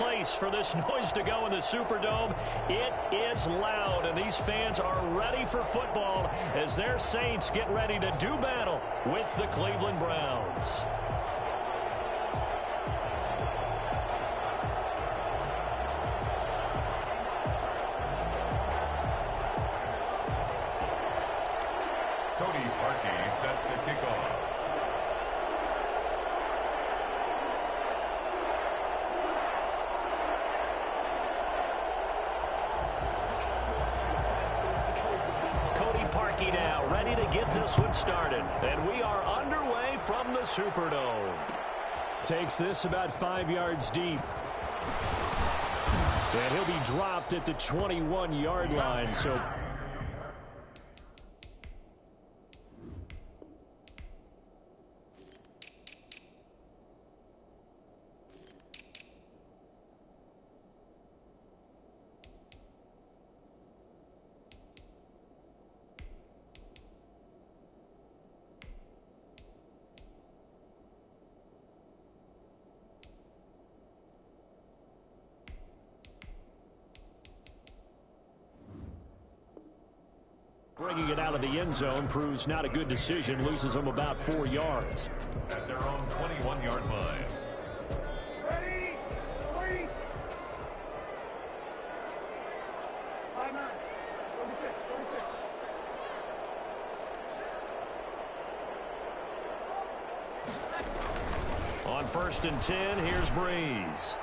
place for this noise to go in the Superdome. It is loud, and these fans are ready for football as their Saints get ready to do battle with the Cleveland Browns. Set to kick off. Cody Parkey now ready to get this one started. And we are underway from the Superdome. Takes this about 5 yards deep. And he'll be dropped at the 21-yard line. So bringing it out of the end zone proves not a good decision. Loses them about 4 yards. At their own 21-yard line. Ready? Wait. 5-9. 36. On 1st and 10, here's Breeze.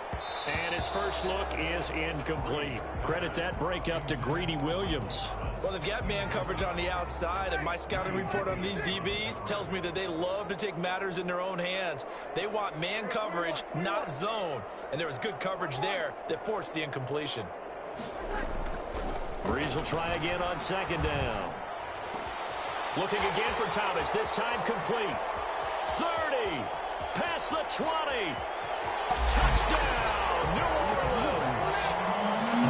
And his first look is incomplete. Credit that breakup to Greedy Williams. Well, they've got man coverage on the outside, and my scouting report on these DBs tells me that they love to take matters in their own hands. They want man coverage, not zone. And there was good coverage there that forced the incompletion. Breeze will try again on 2nd down. Looking again for Thomas, this time complete. 30, past the 20. Touchdown, New Orleans.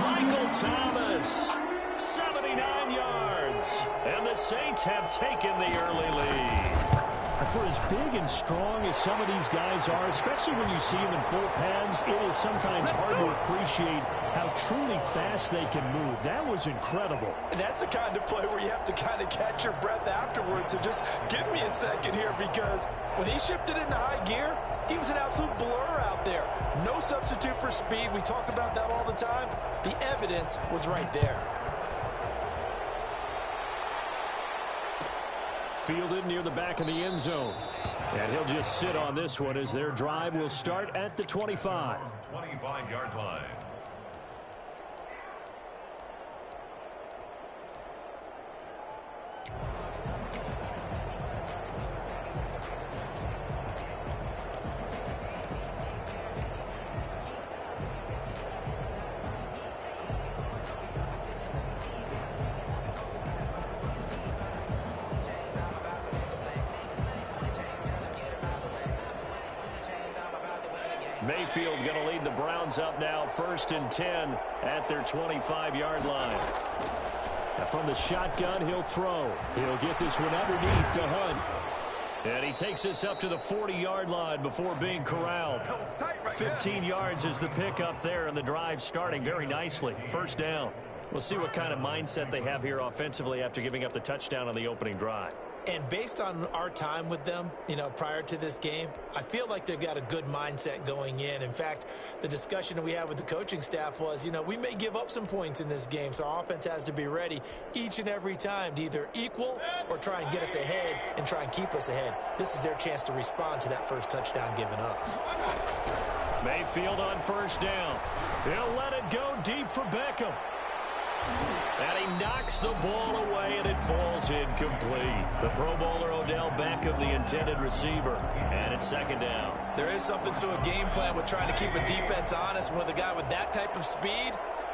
Michael Thomas, 79 yards. And the Saints have taken the early lead. For as big and strong as some of these guys are, especially when you see them in full pads, it is sometimes hard to appreciate how truly fast they can move. That was incredible. And that's the kind of play where you have to kind of catch your breath afterwards and just give me a second here, because when he shifted into high gear, he was an absolute blur out there. No substitute for speed. We talk about that all the time. The evidence was right there. Fielded near the back of the end zone. And he'll just sit on this one as their drive will start at the 25. 25-yard line. Mayfield going to lead the Browns up now, 1st and 10 at their 25-yard line. Now from the shotgun, he'll throw. He'll get this one underneath to Hunt. And he takes this up to the 40-yard line before being corralled. 15 yards is the pickup there, and the drive starting very nicely. 1st down. We'll see what kind of mindset they have here offensively after giving up the touchdown on the opening drive. And based on our time with them, prior to this game, I feel like they've got a good mindset going in. In fact, the discussion that we had with the coaching staff was, we may give up some points in this game, so our offense has to be ready each and every time to either equal or try and get us ahead and try and keep us ahead. This is their chance to respond to that first touchdown given up. Mayfield on 1st down. He'll let it go deep for Beckham. And he knocks the ball away, and it falls incomplete. The Pro Bowler Odell Beckham, the intended receiver. And it's 2nd down. There is something to a game plan with trying to keep a defense honest. With a guy with that type of speed,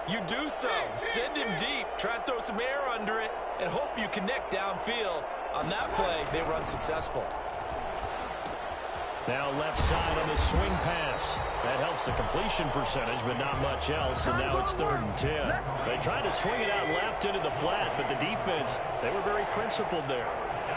you do so. Send him deep, try and throw some air under it, and hope you connect downfield. On that play, they were unsuccessful. Now left side on the swing pass. That helps the completion percentage, but not much else. And now it's 3rd and 10. They tried to swing it out left into the flat, but the defense, they were very principled there.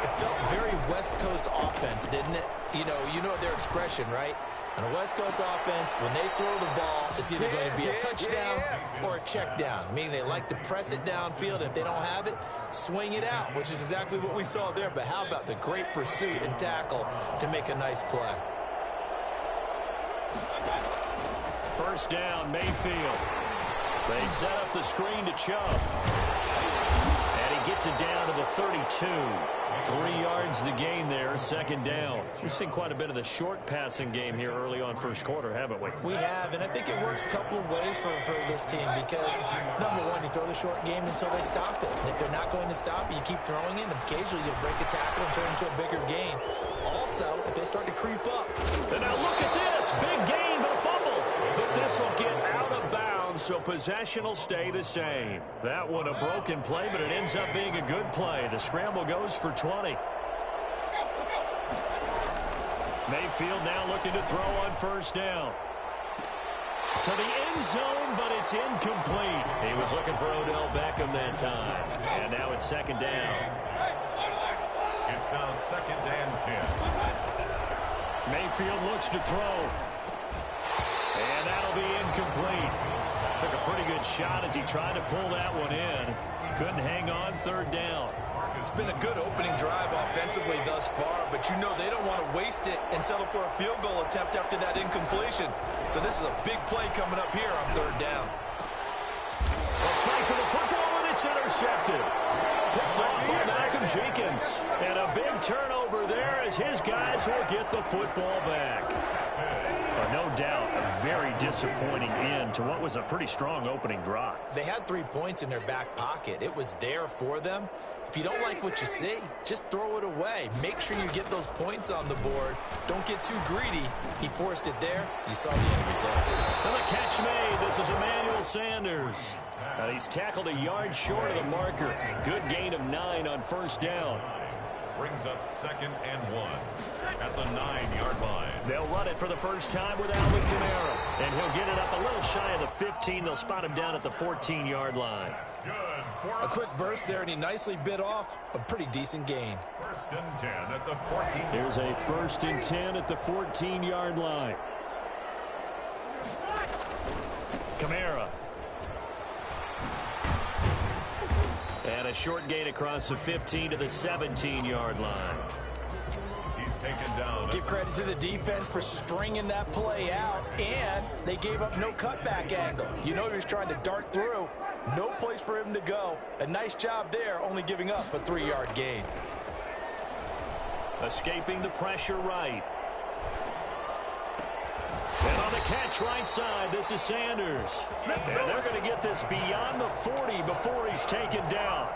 It felt very West Coast offense, didn't it? You know their expression, right? On a West Coast offense, when they throw the ball, it's either going to be a touchdown or a check down, meaning they like to press it downfield, and if they don't have it, swing it out, which is exactly what we saw there. But how about the great pursuit and tackle to make a nice play? First down, Mayfield. They set up the screen to Chubb. And he gets it down to the 32. 3 yards the gain there, second down. We've seen quite a bit of the short passing game here early on first quarter, haven't we? We have, and I think it works a couple of ways for this team because, number one, you throw the short game until they stop it. And if they're not going to stop it, you keep throwing it, and occasionally you break a tackle and turn it into a bigger gain. Also, if they start to creep up. And now look at this. Big gain, but a fumble. But this will get out of bounds, so possession will stay the same. That one a broken play, but it ends up being a good play. The scramble goes for 20. Mayfield now looking to throw on first down. To the end zone, but it's incomplete. He was looking for Odell Beckham that time. And now it's second down. It's now second and 10. Mayfield looks to throw. And that'll be incomplete. Took a pretty good shot as he tried to pull that one in. Couldn't hang on, third down. It's been a good opening drive offensively thus far, but you know they don't want to waste it and settle for a field goal attempt after that incompletion. So this is a big play coming up here on third down. A fight for the football, and it's intercepted. Picked off by Malcolm Jenkins. And a big turnover there as his guys will get the football back. No doubt a very disappointing end to what was a pretty strong opening drive. They had 3 points in their back pocket. It was there for them. If you don't like what you see, just throw it away. Make sure you get those points on the board. Don't get too greedy. He forced it there. You saw the end result. And the catch made. This is Emmanuel Sanders. And he's tackled a yard short of the marker. Good gain of 9 on first down. Brings up second and 1 at the 9-yard line. They'll run it for the first time with Alvin Kamara. And he'll get it up a little shy of the 15. They'll spot him down at the 14-yard line. A quick burst there, and he nicely bit off a pretty decent gain. First and 10 at the 14. Here's a first and 10 at the 14-yard line. Kamara. And a short gain across the 15 to the 17-yard line. He's taken down. Give credit to the defense for stringing that play out, and they gave up no cutback angle. You know he was trying to dart through. No place for him to go. A nice job there, only giving up a 3-yard gain. Escaping the pressure right. And on the catch right side, this is Sanders. And they're going to get this beyond the 40 before he's taken down.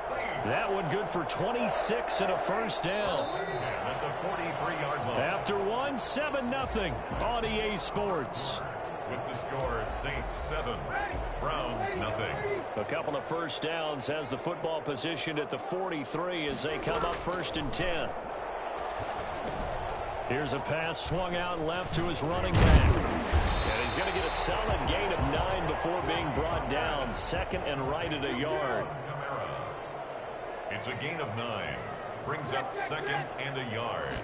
That one good for 26 and a first down. At the 43-yard line. After one, 7-0 on EA Sports. With the score, Saints 7, Browns nothing. A couple of first downs has the football positioned at the 43 as they come up first and 10. Here's a pass swung out left to his running back. And he's going to get a solid gain of 9 before being brought down. Second and right at a yard. It's a gain of 9. Brings up second and a yard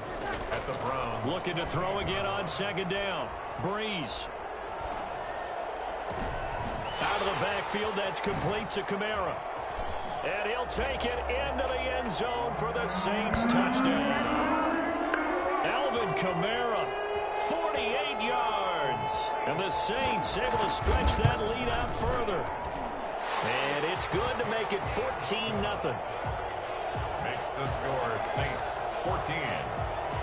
at the Browns. Looking to throw again on second down. Breeze. Out of the backfield, that's complete to Kamara. And he'll take it into the end zone for the Saints touchdown. Alvin Kamara, 48 yards. And the Saints able to stretch that lead out further. And it's good to make it 14-0. Makes the score Saints 14,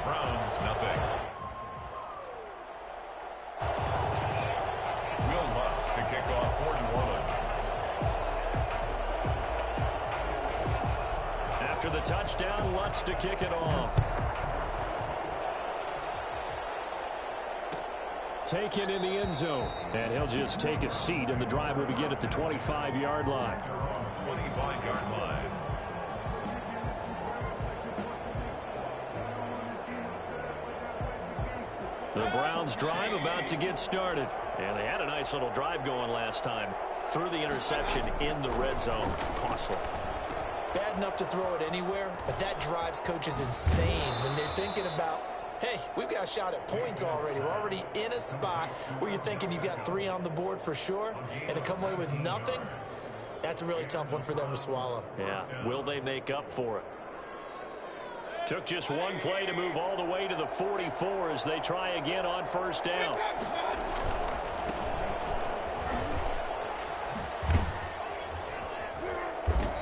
Browns nothing. Will Lutz to kick off for New Orleans. After the touchdown, Lutz to kick it off. Taken in the end zone. And he'll just take a seat, and the drive will begin at the 25-yard line. 25-yard line. The Browns drive about to get started. And they had a nice little drive going last time. Through the interception in the red zone. Costly. bad enough to throw it anywhere, but that drives coaches insane when they're thinking about, hey, we've got a shot at points already. We're already in a spot where you're thinking you've got 3 on the board for sure, and to come away with nothing, that's a really tough one for them to swallow. Yeah, will they make up for it? Took just one play to move all the way to the 44 as they try again on first down.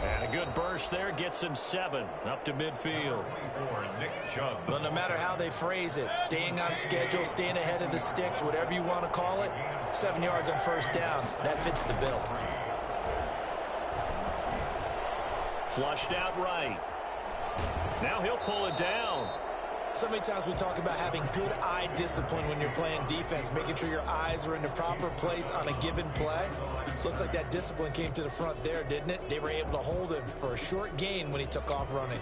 And a good burst there gets him 7 up to midfield. Well, no matter how they phrase it, staying on schedule, staying ahead of the sticks, whatever you want to call it, 7 yards on first down, that fits the bill. Flushed out right. Now he'll pull it down. So many times we talk about having good eye discipline when you're playing defense, making sure your eyes are in the proper place on a given play. Looks like that discipline came to the front there, didn't it? They were able to hold him for a short gain when he took off running.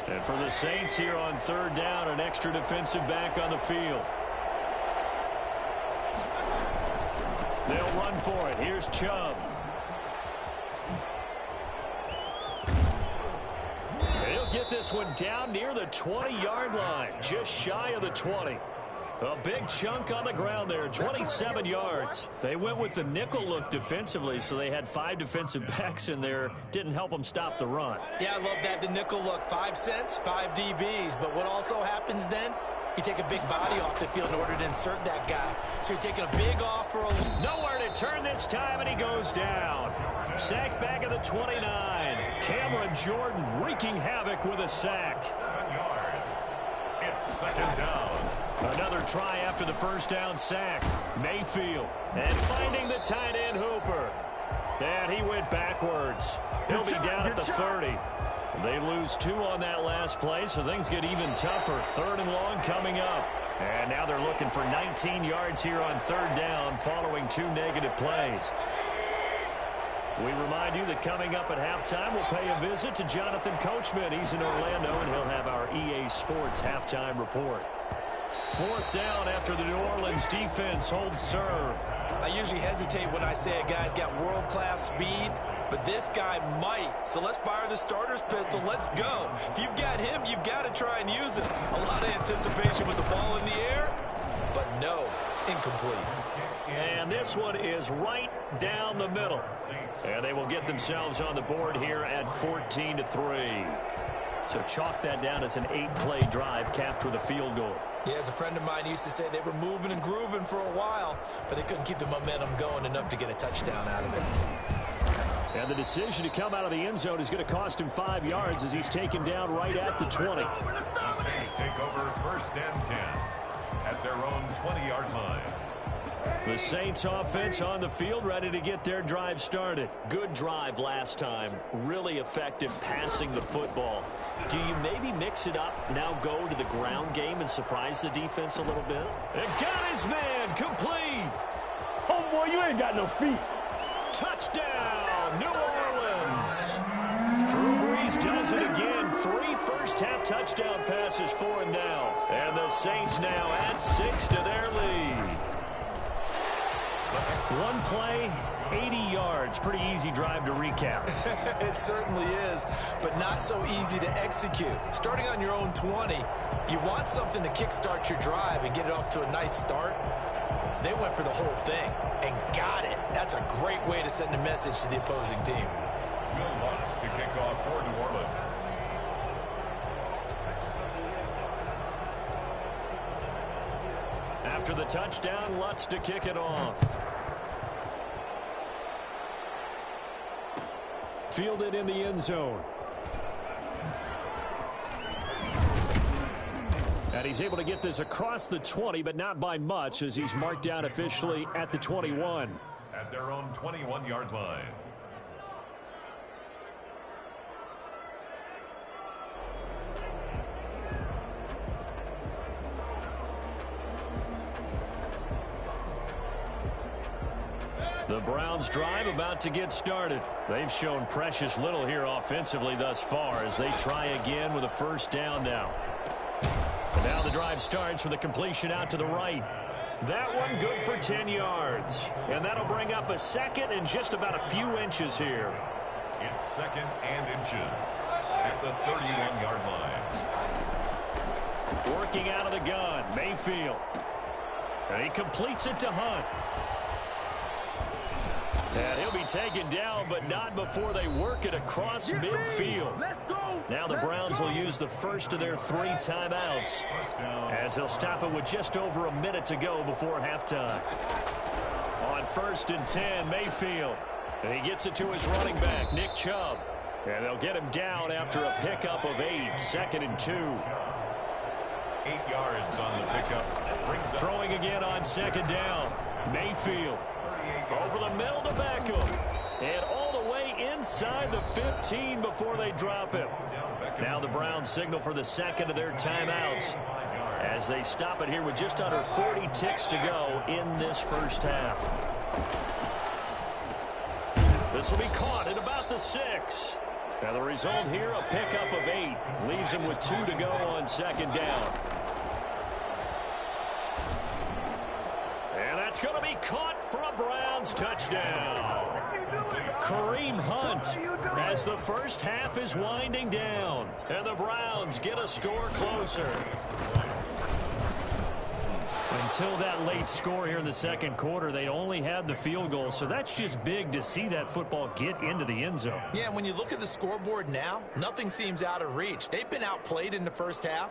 And for the Saints here on third down, an extra defensive back on the field. They'll run for it. Here's Chubb. He'll get this one down near the 20-yard line, just shy of the 20. A big chunk on the ground there, 27 yards. They went with the nickel look defensively, so they had 5 defensive backs in there. Didn't help them stop the run. Yeah, I love that, the nickel look. 5 cents, 5 DBs. But what also happens then? You take a big body off the field in order to insert that guy. So you're taking a big off for a... Nowhere to turn this time, and he goes down. Sacked back at the 29. Cameron Jordan wreaking havoc with a sack. 7 yards. It's second down. Another try after the first down sack. Mayfield. And finding the tight end Hooper. And he went backwards. He'll be down at the 30. They lose 2 on that last play, so things get even tougher. 3rd and long coming up. And now they're looking for 19 yards here on third down following 2 negative plays. We remind you that coming up at halftime, we'll pay a visit to Jonathan Coachman. He's in Orlando, and he'll have our EA Sports halftime report. 4th down after the New Orleans defense holds serve. I usually hesitate when I say a guy's got world-class speed, but this guy might. So let's fire the starter's pistol. Let's go. If you've got him, you've got to try and use it. A lot of anticipation with the ball in the air, but no, incomplete. And this one is right down the middle. And they will get themselves on the board here at 14-3. So chalk that down as an 8-play drive capped with a field goal. Yeah, as a friend of mine used to say, they were moving and grooving for a while, but they couldn't keep the momentum going enough to get a touchdown out of it. And the decision to come out of the end zone is going to cost him 5 yards as he's taken down right at the 20. The Saints take over 1st and 10 at their own 20-yard line. The Saints offense on the field, ready to get their drive started. Good drive last time. Really effective passing the football. Do you maybe mix it up, now go to the ground game and surprise the defense a little bit? And got his man complete. Oh, boy, you ain't got no feet. Touchdown, New Orleans. Drew Brees does it again. 3 first-half touchdown passes for him now. And the Saints now add 6 to their lead. 1 play, 80 yards. Pretty easy drive to recap. It certainly is, but not so easy to execute. Starting on your own 20, you want something to kickstart your drive and get it off to a nice start. They went for the whole thing and got it. That's a great way to send a message to the opposing team. Will Lutz to kick off for New Orleans. After the touchdown, Lutz to kick it off. Fielded in the end zone. And he's able to get this across the 20, but not by much, as he's marked down officially at the 21. At their own 21-yard line. The Browns drive about to get started. They've shown precious little here offensively thus far as they try again with a first down now. And now the drive starts with a completion out to the right. That one good for 10 yards. And that'll bring up a second and just about a few inches here. It's 2nd and inches at the 31-yard line. Working out of the gun, Mayfield. And he completes it to Hunt. And he'll be taken down, but not before they work it across midfield. Now the Browns will use the first of their 3 timeouts as they'll stop it with just over a minute to go before halftime. On 1st and 10, Mayfield. And he gets it to his running back, Nick Chubb. And they'll get him down after a pickup of 8, 2nd and 2. 8 yards on the pickup. Throwing again on 2nd down. Mayfield over the middle to Beckham. And all the way inside the 15 before they drop him. Now the Browns signal for the 2nd of their timeouts as they stop it here with just under 40 ticks to go in this first half. This will be caught at about the 6. Now the result here, a pickup of 8. Leaves him with 2 to go on 2nd down. And that's going to be caught for a Browns touchdown. Kareem Hunt as the first half is winding down. And the Browns get a score closer. Until that late score here in the 2nd quarter, they only had the field goal, so that's just big to see that football get into the end zone. Yeah, and when you look at the scoreboard now, nothing seems out of reach. They've been outplayed in the first half,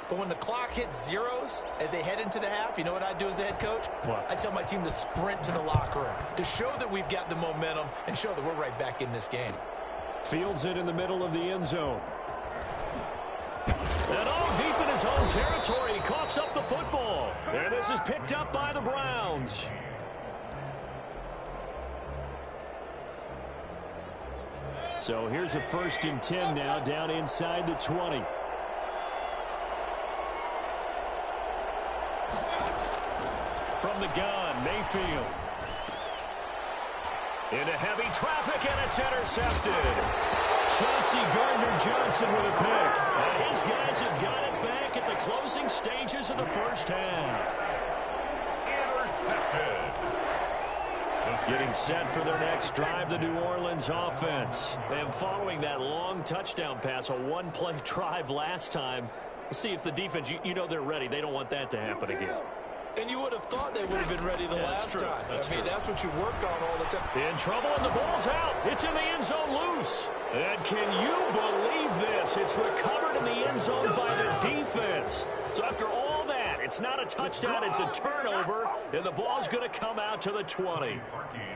but when the clock hits zeros as they head into the half, you know what I do as the head coach? What? I tell my team to sprint to the locker room to show that we've got the momentum and show that we're right back in this game. Fields it in the middle of the end zone. And all deep in his own territory, he coughs up the football. And this is picked up by the Browns. So here's a 1st and 10 now, down inside the 20. From the gun, Mayfield. Into heavy traffic, and it's intercepted. Chauncey Gardner-Johnson with a pick. And his guys have got it back at the closing stages of the first half. Intercepted. Getting set for their next drive, the New Orleans offense. And following that long touchdown pass, a one-play drive last time, we'll see if the defense, you know they're ready. They don't want that to happen again. And you would have thought they would have been ready the last time. I mean, that's what you work on all the time. In trouble, and the ball's out. It's in the end zone loose. And can you believe this? It's recovered in the end zone by the defense. So after all that, it's not a touchdown, it's a turnover, and the ball's going to come out to the 20.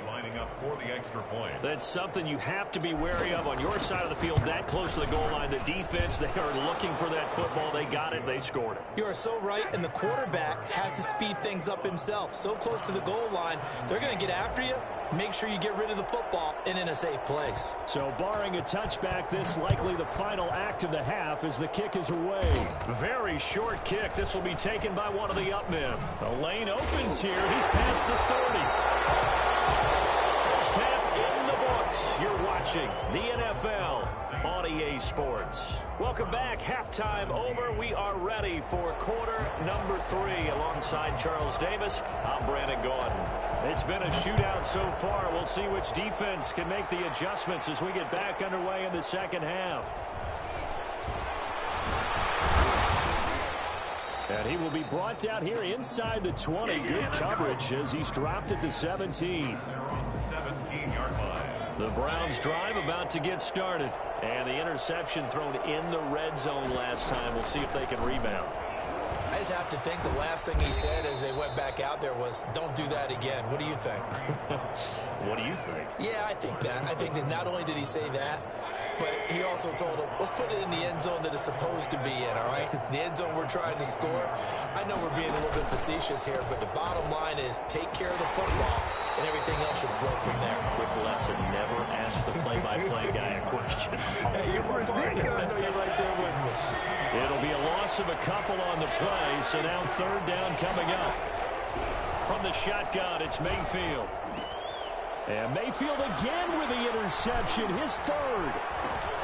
Lining up for the extra point. That's something you have to be wary of on your side of the field, that close to the goal line. The defense, they are looking for that football. They got it. They scored it. You are so right, and the quarterback has to speed things up himself. So close to the goal line, they're going to get after you. Make sure you get rid of the football and in a safe place. So barring a touchback, this likely the final act of the half as the kick is away. Very short kick. This will be taken by one of the up men. The lane opens here. He's past the 30. First half in the books. You're watching the NFL on EA Sports. Welcome back. Halftime over. We are ready for quarter number 3 alongside Charles Davis. I'm Brandon Gordon. It's been a shootout so far. We'll see which defense can make the adjustments as we get back underway in the second half. And he will be brought down here inside the 20. Good coverage as he's dropped at the 17. 17-yard line. The Browns drive about to get started. And the interception thrown in the red zone last time. We'll see if they can rebound. I just have to think the last thing he said as they went back out there was, don't do that again. What do you think? What do you think? Yeah, I think that. I think that not only did he say that, but he also told him, let's put it in the end zone that it's supposed to be in, all right? The end zone we're trying to score. I know we're being a little bit facetious here, but the bottom line is take care of the football, and everything else should flow from there. Quick lesson, never ask the play-by-play guy a question. Hey, you're my partner. I know you're right there with me. It'll be a loss of a couple on the play, so now third down coming up. From the shotgun, it's Mayfield. And Mayfield again with the interception, his third.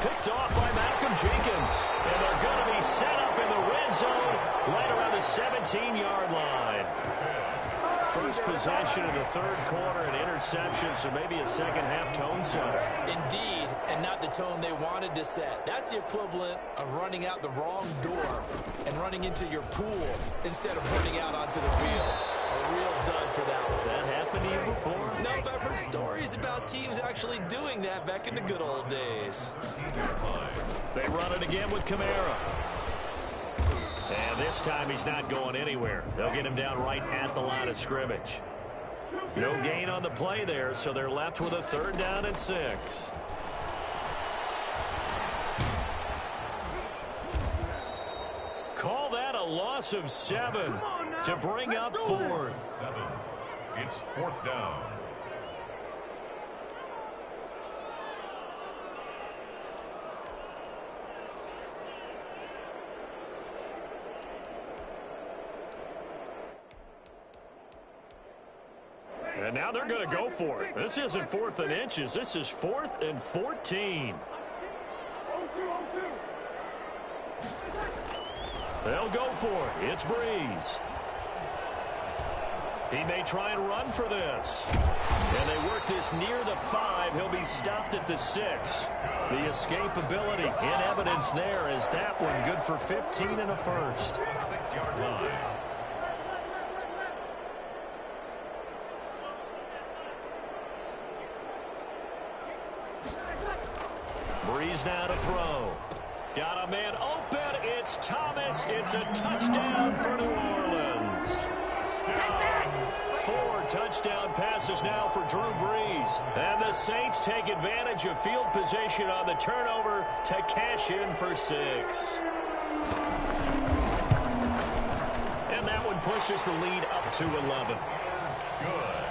Picked off by Malcolm Jenkins. And they're going to be set up in the red zone right around the 17-yard line. first possession of the third quarter, an interception, so maybe a second-half tone setter. Indeed, and not the tone they wanted to set. That's the equivalent of running out the wrong door and running into your pool instead of running out onto the field. A real dud for that one. Has that happened to you before? Nope, I've heard stories about teams actually doing that back in the good old days. They run it again with Kamara. And this time he's not going anywhere. They'll get him down right at the line of scrimmage. No gain on the play there, so they're left with a 3rd down and 6. Call that a loss of 7 to bring up 4th. 7. It's 4th down. And now they're going to go for it. This isn't 4th and inches. This is 4th and 14. They'll go for it. It's Breeze. He may try and run for this. And they work this near the 5. He'll be stopped at the 6. The escapability in evidence there as that one good for 15 and a first. 6-yard line. Breeze now to throw. Got a man open. It's Thomas. It's a touchdown for New Orleans. 4 touchdown passes now for Drew Brees. And the Saints take advantage of field position on the turnover to cash in for 6. And that one pushes the lead up to 11. Good.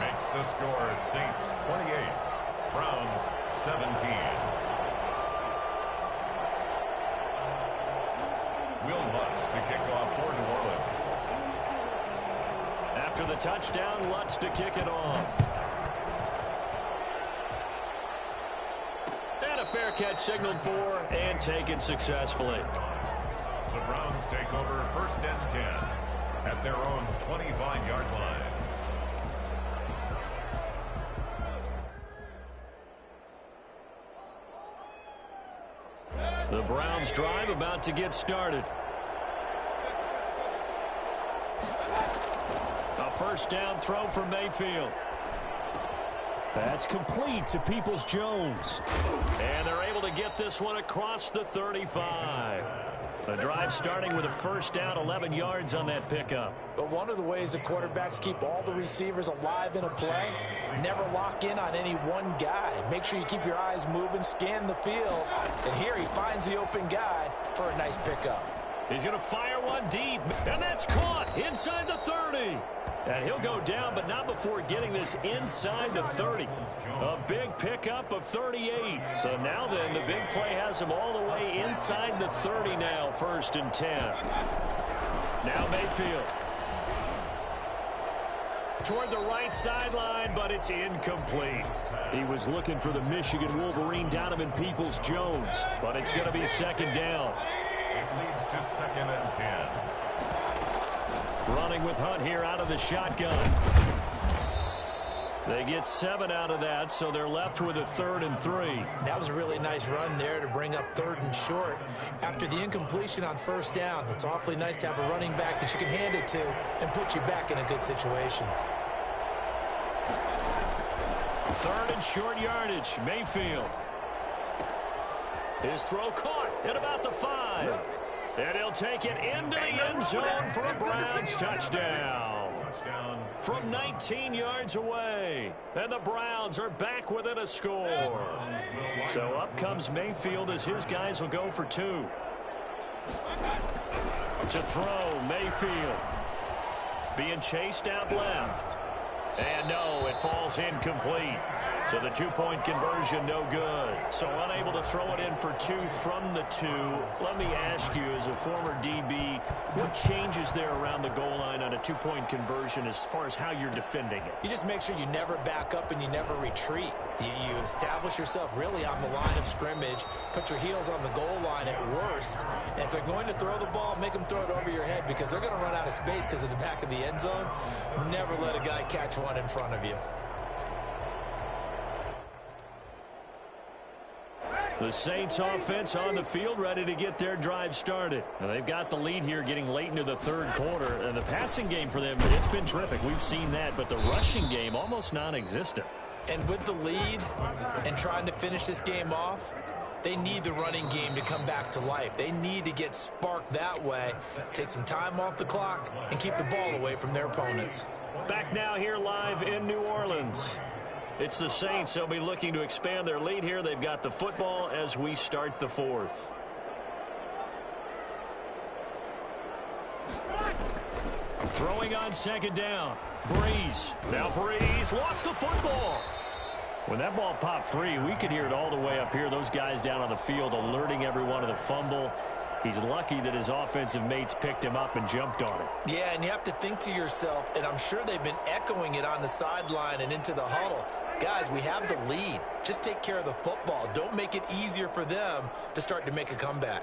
Makes the score Saints 28. Browns 17. Will Lutz to kick off for New Orleans. After the touchdown, Lutz to kick it off. And a fair catch signaled for and taken successfully. The Browns take over 1st and 10 at their own 25-yard line. The Browns drive about to get started. A 1st down throw for Mayfield. That's complete to Peoples-Jones. And they're able to get this one across the 35. The drive starting with a 1st down, 11 yards on that pickup. But one of the ways the quarterbacks keep all the receivers alive in a play, never lock in on any one guy. Make sure you keep your eyes moving, scan the field. And here he finds the open guy for a nice pickup. He's going to fire one deep, and that's caught inside the 30. And he'll go down, but not before getting this inside the 30. A big pickup of 38. So now then, the big play has him all the way inside the 30 now, 1st and 10. Now Mayfield. Toward the right sideline, but it's incomplete. He was looking for the Michigan Wolverine Donovan Peoples-Jones, but it's going to be 2nd down. It leads to 2nd and 10. Running with Hunt here out of the shotgun. They get 7 out of that, so they're left with a 3rd and 3. That was a really nice run there to bring up 3rd and short. After the incompletion on 1st down, it's awfully nice to have a running back that you can hand it to and put you back in a good situation. 3rd and short yardage, Mayfield. His throw caught at about the 5. And he'll take it into the end zone for a Browns touchdown. From 19 yards away. And the Browns are back within a score. So up comes Mayfield as his guys will go for 2. To throw, Mayfield. Being chased out left. And no, it falls incomplete. So the two-point conversion, no good. So unable to throw it in for two from the two. Let me ask you, as a former DB, what changes there around the goal line on a two-point conversion as far as how you're defending it? You just make sure you never back up and you never retreat. You establish yourself really on the line of scrimmage, put your heels on the goal line at worst, and if they're going to throw the ball, make them throw it over your head because they're going to run out of space because of the back of the end zone. Never let a guy catch one in front of you. The Saints offense on the field, ready to get their drive started. Now, they've got the lead here getting late into the third quarter. And the passing game for them, it's been terrific. We've seen that. But the rushing game, almost non-existent. And with the lead and trying to finish this game off, they need the running game to come back to life. They need to get sparked that way, take some time off the clock, and keep the ball away from their opponents. Back now here live in New Orleans. It's the Saints. They'll be looking to expand their lead here. They've got the football as we start the fourth. Throwing on second down. Breeze. Now Breeze lost the football. When that ball popped free, we could hear it all the way up here. Those guys down on the field alerting everyone of the fumble. He's lucky that his offensive mates picked him up and jumped on it. Yeah, and you have to think to yourself, and I'm sure they've been echoing it on the sideline and into the huddle. Guys, we have the lead. Just take care of the football. Don't make it easier for them to start to make a comeback.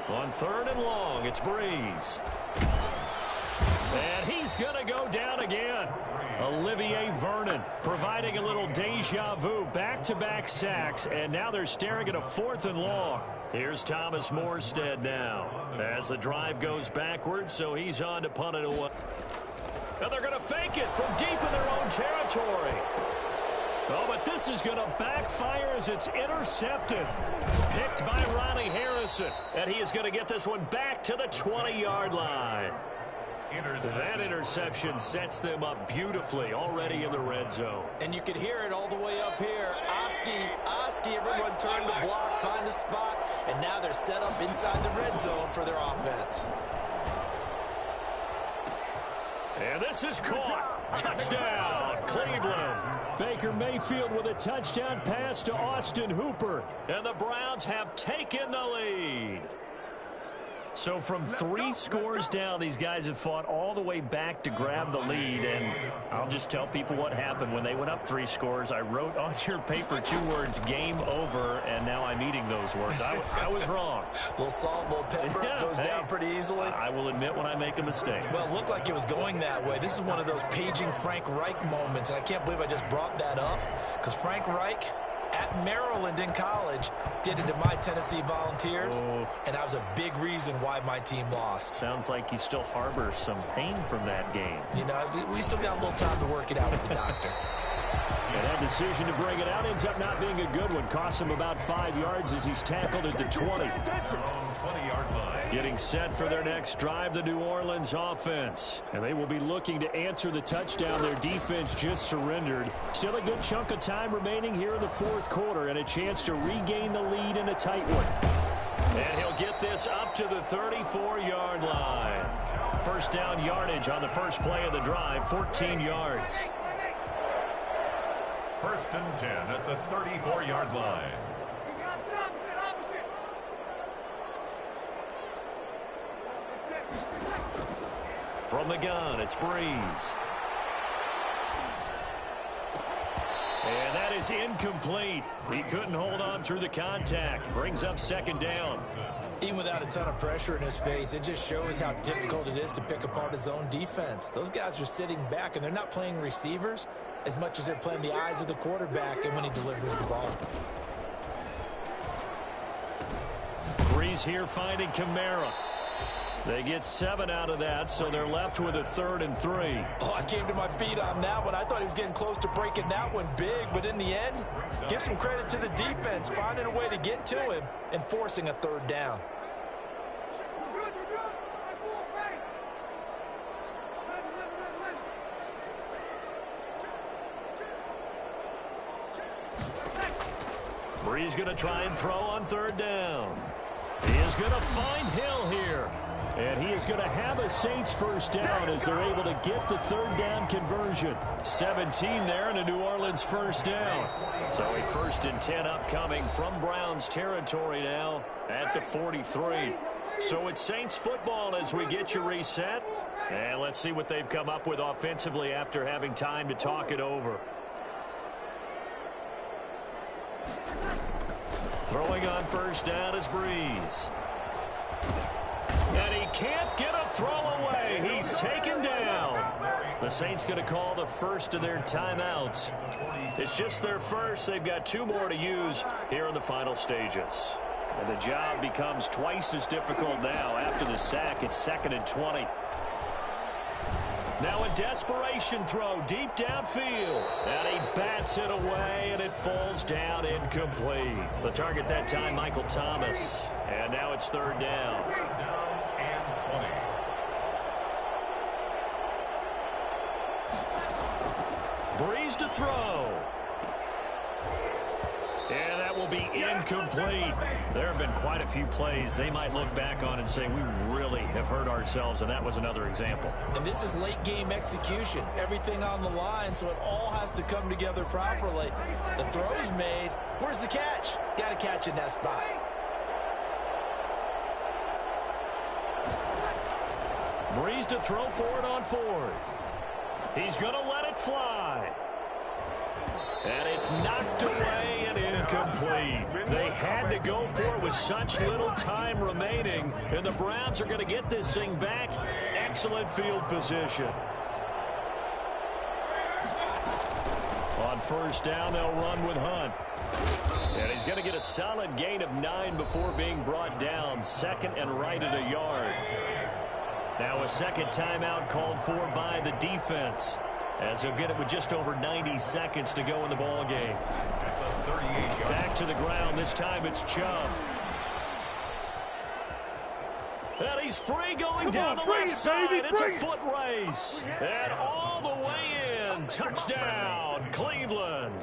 On third and long, it's Breeze. And he's going to go down again. Olivier Vernon providing a little deja vu, back-to-back sacks, and now they're staring at a fourth and long. Here's Thomas Morstead now as the drive goes backwards, so he's on to punt it away. And they're going to fake it from deep in their own territory. Oh, but this is going to backfire as it's intercepted. Picked by Ronnie Harrison, and he is going to get this one back to the 20-yard line. That interception sets them up beautifully already in the red zone. And you could hear it all the way up here. Oski, everyone turned the block, find a spot, and now they're set up inside the red zone for their offense. And this is caught. Touchdown, Cleveland. Baker Mayfield with a touchdown pass to Austin Hooper. And the Browns have taken the lead. So from 3 scores down, these guys have fought all the way back to grab the lead. And I'll just tell people what happened when they went up 3 scores. I wrote on your paper 2 words, game over, and now I'm eating those words. I was wrong. A little salt, a little pepper, Yeah, goes down pretty easily. I will admit when I make a mistake. Well, it looked like it was going that way. This is one of those paging Frank Reich moments, and I can't believe I just brought that up because Frank Reich at Maryland in college did it to my Tennessee Volunteers, and that was a big reason why my team lost. Sounds like you still harbor some pain from that game. You know, we still got a little time to work it out with the doctor. And that decision to bring it out ends up not being a good one. Costs him about 5 yards as he's tackled at the 20. 20-yard line. Getting set for their next drive, the New Orleans offense. And they will be looking to answer the touchdown their defense just surrendered. Still a good chunk of time remaining here in the fourth quarter and a chance to regain the lead in a tight one. And he'll get this up to the 34-yard line. First down yardage on the first play of the drive, 14 yards. First and 10 at the 34-yard line. From the gun, it's Breeze. And that is incomplete. He couldn't hold on through the contact. Brings up second down. Even without a ton of pressure in his face, it just shows how difficult it is to pick apart his own defense. Those guys are sitting back, and they're not playing receivers as much as they're playing the eyes of the quarterback and when he delivers the ball. Breeze here finding Kamara. They get 7 out of that, so they're left with a 3rd and 3. Oh, I came to my feet on that one. I thought he was getting close to breaking that one big, but in the end, give some credit to the defense, finding a way to get to him and forcing a 3rd down. Breeze going to try and throw on 3rd down. He is going to find Hill here. And he is going to have a Saints first down as they're able to get the third down conversion. 17 there and a New Orleans first down. So a 1st and 10 upcoming from Browns territory now at the 43. So it's Saints football as we get you reset. And let's see what they've come up with offensively after having time to talk it over. Throwing on first down is Breeze. And he can't get a throw away. He's taken down. The Saints going to call the first of their timeouts. It's just their first. They've got 2 more to use here in the final stages. And the job becomes twice as difficult now. After the sack, it's 2nd and 20. Now a desperation throw deep downfield. And he bats it away, and it falls down incomplete. The target that time, Michael Thomas. And now it's 3rd down. Breeze to throw. And that will be incomplete. There have been quite a few plays they might look back on and say, we really have hurt ourselves, and that was another example. And this is late game execution. Everything on the line, so it all has to come together properly. The throw's made. Where's the catch? Got to catch in that spot. Breeze to throw for it on 4th. He's going to let it fly. And it's knocked away and incomplete. They had to go for it with such little time remaining. And the Browns are going to get this thing back. Excellent field position. On first down, they'll run with Hunt. And he's going to get a solid gain of 9 before being brought down. 2nd and right at a yard. Now a second timeout called for by the defense, as they'll get it with just over 90 seconds to go in the ball game. Back to the ground. This time it's Chubb. And he's free going down the left side. It's a foot race. And all the way in. Touchdown, Cleveland.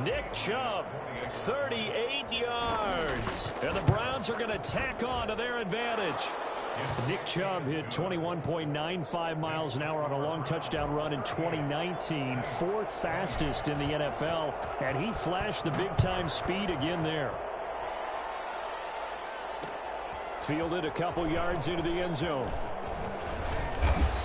Nick Chubb, 38 yards. And the Browns are going to tack on to their advantage. Nick Chubb hit 21.95 miles an hour on a long touchdown run in 2019, 4th fastest in the NFL, and he flashed the big-time speed again there. Fielded a couple yards into the end zone.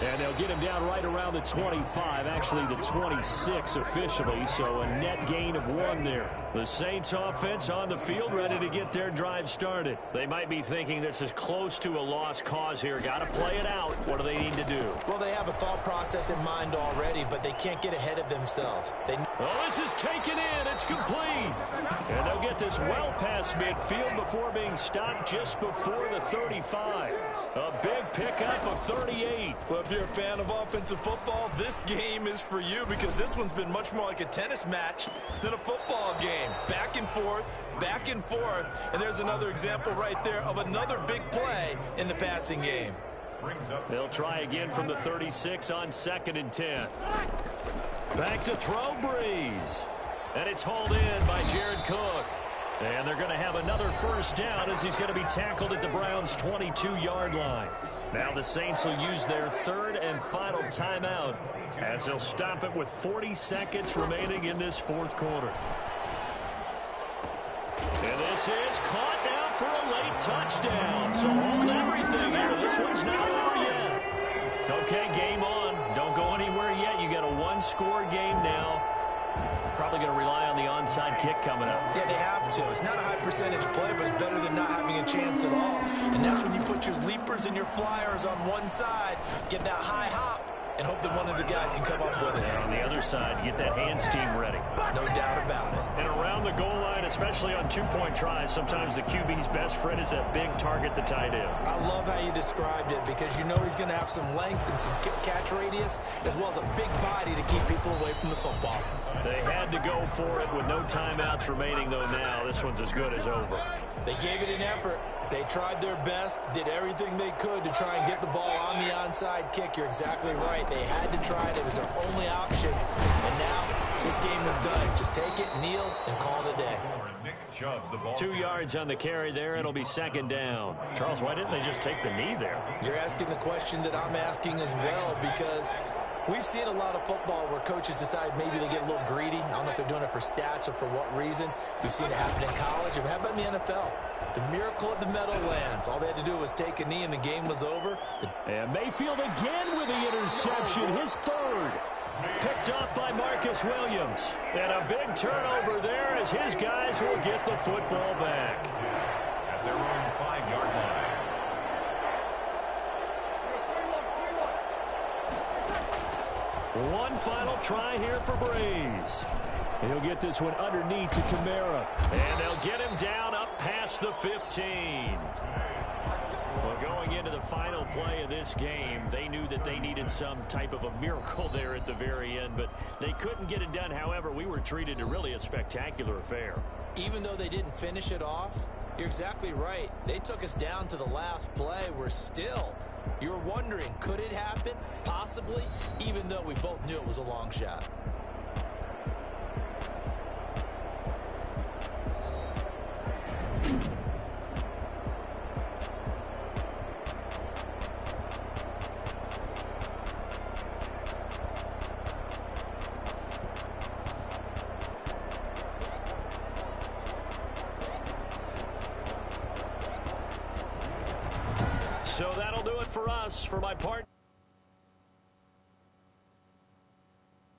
And they'll get him down right around the 25, actually the 26 officially, so a net gain of 1 there. The Saints offense on the field ready to get their drive started. They might be thinking this is close to a lost cause here. Got to play it out. What do they need to do? Well, they have a thought process in mind already, but they can't get ahead of themselves. Oh, this is taken in. It's complete. And they'll get this well past midfield before being stopped just before the 35. A big pickup of 38. Well, if you're a fan of offensive football, this game is for you because this one's been much more like a tennis match than a football game. Back and forth, and there's another example right there of another big play in the passing game. They'll try again from the 36 on 2nd and 10. Back to throw, Breeze. And it's hauled in by Jared Cook. And they're going to have another first down as he's going to be tackled at the Browns' 22-yard line. Now the Saints will use their 3rd and final timeout as they'll stop it with 40 seconds remaining in this 4th quarter. And this is caught now for a late touchdown. So hold everything here. This one's not over yet. Okay, game on. Don't go anywhere yet. You got a 1-score game now. Probably going to rely on the onside kick coming up. Yeah, they have to. It's not a high percentage play, but it's better than not having a chance at all. And that's when you put your leapers and your flyers on one side, get that high hop, and hope that one of the guys can come up with it. And on the other side, get that hands team ready. No doubt about it. And around the goal line, especially on 2-point tries, sometimes the QB's best friend is that big target, the tight end. I love how you described it because you know he's going to have some length and some catch radius as well as a big body to keep people away from the football. They had to go for it with no timeouts remaining, though now. This one's as good as over. They gave it an effort. They tried their best, did everything they could to try and get the ball on the onside kick. You're exactly right. They had to try it. It was their only option. And now This game is done. Just take it, kneel, and call it a day. 2 yards on the carry there. It'll be second down. Charles, why didn't they just take the knee there? You're asking the question that I'm asking as well, because we've seen a lot of football where coaches decide maybe they get a little greedy. I don't know if they're doing it for stats or for what reason. We've seen it happen in college. And how about in the NFL? The miracle at the Meadowlands. All they had to do was take a knee and the game was over. And Mayfield again with the interception, his third. Picked up by Marcus Williams. And a big turnover there as his guys will get the football back. At their own 5-yard line. One final try here for Breeze. He'll get this one underneath to Kamara. And they'll get him down up past the 15. Well, going into the final play of this game, they knew that they needed some type of a miracle there at the very end, but they couldn't get it done. However, we were treated to really a spectacular affair. Even though they didn't finish it off, you're exactly right. They took us down to the last play. We're still, you were wondering, could it happen? Possibly, even though we both knew it was a long shot. So that'll do it for us. For my part.